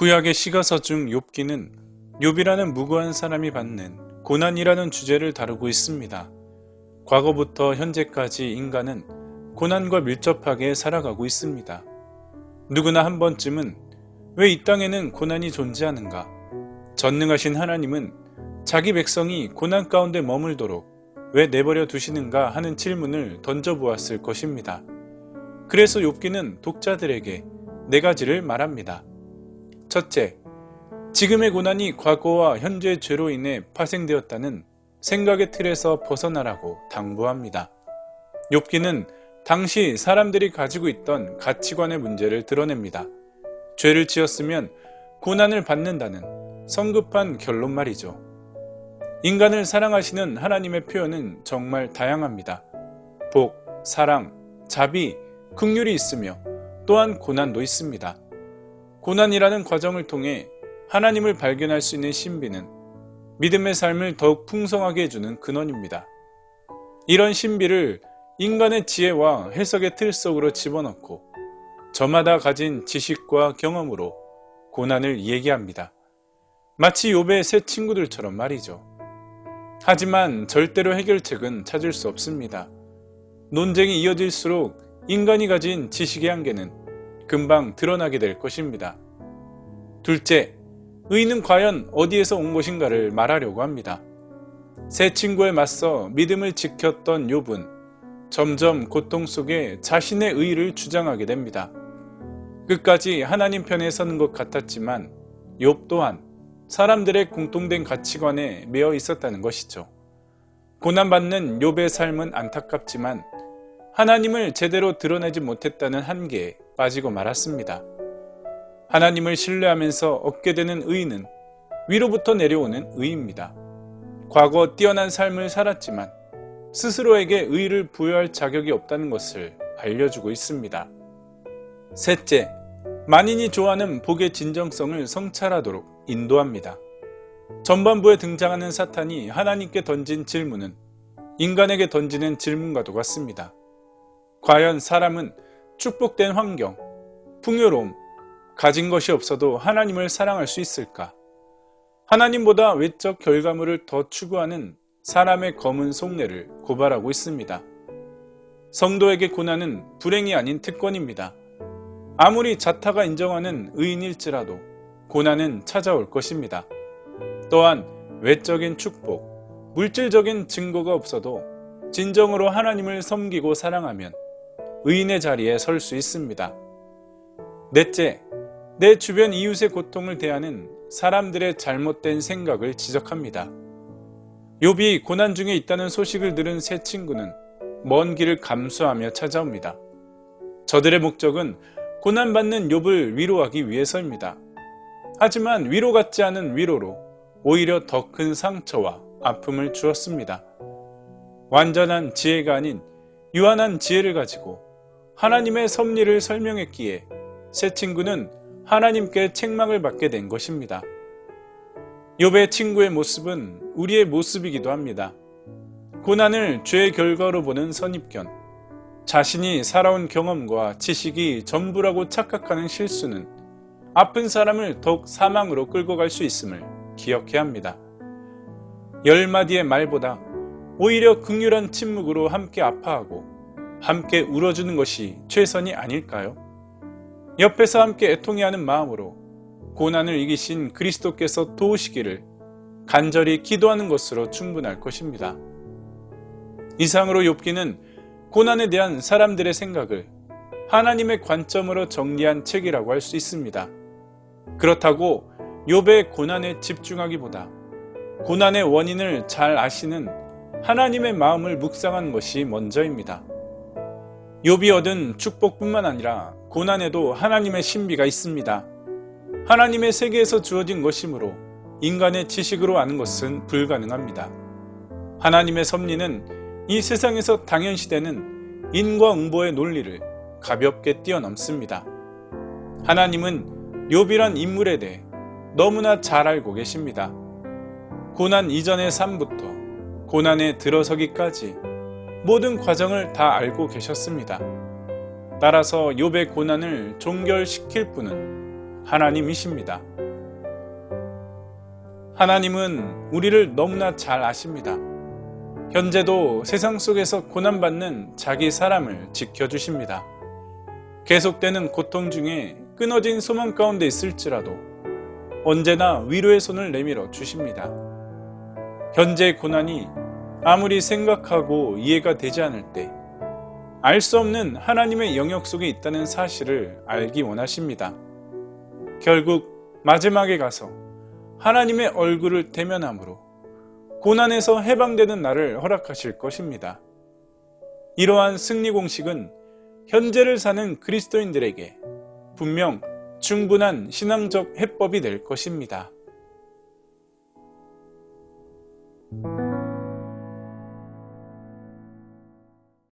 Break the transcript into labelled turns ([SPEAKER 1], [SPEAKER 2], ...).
[SPEAKER 1] 구약의 시가서 중 욥기는 욥이라는 무고한 사람이 받는 고난이라는 주제를 다루고 있습니다. 과거부터 현재까지 인간은 고난과 밀접하게 살아가고 있습니다. 누구나 한 번쯤은 왜 이 땅에는 고난이 존재하는가? 전능하신 하나님은 자기 백성이 고난 가운데 머물도록 왜 내버려 두시는가 하는 질문을 던져보았을 것입니다. 그래서 욥기는 독자들에게 네 가지를 말합니다. 첫째, 지금의 고난이 과거와 현재의 죄로 인해 파생되었다는 생각의 틀에서 벗어나라고 당부합니다. 욥기는 당시 사람들이 가지고 있던 가치관의 문제를 드러냅니다. 죄를 지었으면 고난을 받는다는 성급한 결론 말이죠. 인간을 사랑하시는 하나님의 표현은 정말 다양합니다. 복, 사랑, 자비, 긍휼이 있으며 또한 고난도 있습니다. 고난이라는 과정을 통해 하나님을 발견할 수 있는 신비는 믿음의 삶을 더욱 풍성하게 해주는 근원입니다. 이런 신비를 인간의 지혜와 해석의 틀 속으로 집어넣고 저마다 가진 지식과 경험으로 고난을 얘기합니다. 마치 욥의 세 친구들처럼 말이죠. 하지만 절대로 해결책은 찾을 수 없습니다. 논쟁이 이어질수록 인간이 가진 지식의 한계는 금방 드러나게 될 것입니다. 둘째, 의는 과연 어디에서 온 것인가를 말하려고 합니다. 세 친구에 맞서 믿음을 지켰던 욥은 점점 고통 속에 자신의 의를 주장하게 됩니다. 끝까지 하나님 편에 서는 것 같았지만 욥 또한 사람들의 공통된 가치관에 매여 있었다는 것이죠. 고난받는 욥의 삶은 안타깝지만 하나님을 제대로 드러내지 못했다는 한계에 빠지고 말았습니다. 하나님을 신뢰하면서 얻게 되는 의는 위로부터 내려오는 의입니다. 과거 뛰어난 삶을 살았지만 스스로에게 의를 부여할 자격이 없다는 것을 알려주고 있습니다. 셋째, 만인이 좋아하는 복의 진정성을 성찰하도록 인도합니다. 전반부에 등장하는 사탄이 하나님께 던진 질문은 인간에게 던지는 질문과도 같습니다. 과연 사람은 축복된 환경, 풍요로움, 가진 것이 없어도 하나님을 사랑할 수 있을까? 하나님보다 외적 결과물을 더 추구하는 사람의 검은 속내를 고발하고 있습니다. 성도에게 고난은 불행이 아닌 특권입니다. 아무리 자타가 인정하는 의인일지라도 고난은 찾아올 것입니다. 또한 외적인 축복, 물질적인 증거가 없어도 진정으로 하나님을 섬기고 사랑하면 의인의 자리에 설 수 있습니다. 넷째, 내 주변 이웃의 고통을 대하는 사람들의 잘못된 생각을 지적합니다. 욥이 고난 중에 있다는 소식을 들은 세 친구는 먼 길을 감수하며 찾아옵니다. 저들의 목적은 고난받는 욥을 위로하기 위해서입니다. 하지만 위로 같지 않은 위로로 오히려 더 큰 상처와 아픔을 주었습니다. 완전한 지혜가 아닌 유한한 지혜를 가지고 하나님의 섭리를 설명했기에 세 친구는 하나님께 책망을 받게 된 것입니다. 욥의 친구의 모습은 우리의 모습이기도 합니다. 고난을 죄의 결과로 보는 선입견, 자신이 살아온 경험과 지식이 전부라고 착각하는 실수는 아픈 사람을 더욱 사망으로 끌고 갈 수 있음을 기억해야 합니다. 10마디의 말보다 오히려 긍휼한 침묵으로 함께 아파하고 함께 울어주는 것이 최선이 아닐까요? 옆에서 함께 애통해하는 마음으로 고난을 이기신 그리스도께서 도우시기를 간절히 기도하는 것으로 충분할 것입니다. 이상으로 욥기는 고난에 대한 사람들의 생각을 하나님의 관점으로 정리한 책이라고 할 수 있습니다. 그렇다고 욥의 고난에 집중하기보다 고난의 원인을 잘 아시는 하나님의 마음을 묵상하는 것이 먼저입니다. 욥이 얻은 축복뿐만 아니라 고난에도 하나님의 신비가 있습니다. 하나님의 세계에서 주어진 것이므로 인간의 지식으로 아는 것은 불가능합니다. 하나님의 섭리는 이 세상에서 당연시되는 인과응보의 논리를 가볍게 뛰어넘습니다. 하나님은 욥이란 인물에 대해 너무나 잘 알고 계십니다. 고난 이전의 삶부터 고난에 들어서기까지 모든 과정을 다 알고 계셨습니다. 따라서 욥의 고난을 종결시킬 분은 하나님이십니다. 하나님은 우리를 너무나 잘 아십니다. 현재도 세상 속에서 고난받는 자기 사람을 지켜주십니다. 계속되는 고통 중에 끊어진 소망 가운데 있을지라도 언제나 위로의 손을 내밀어 주십니다. 현재의 고난이 아무리 생각하고 이해가 되지 않을 때 알 수 없는 하나님의 영역 속에 있다는 사실을 알기 원하십니다. 결국 마지막에 가서 하나님의 얼굴을 대면함으로 고난에서 해방되는 날을 허락하실 것입니다. 이러한 승리 공식은 현재를 사는 그리스도인들에게 분명 충분한 신앙적 해법이 될 것입니다.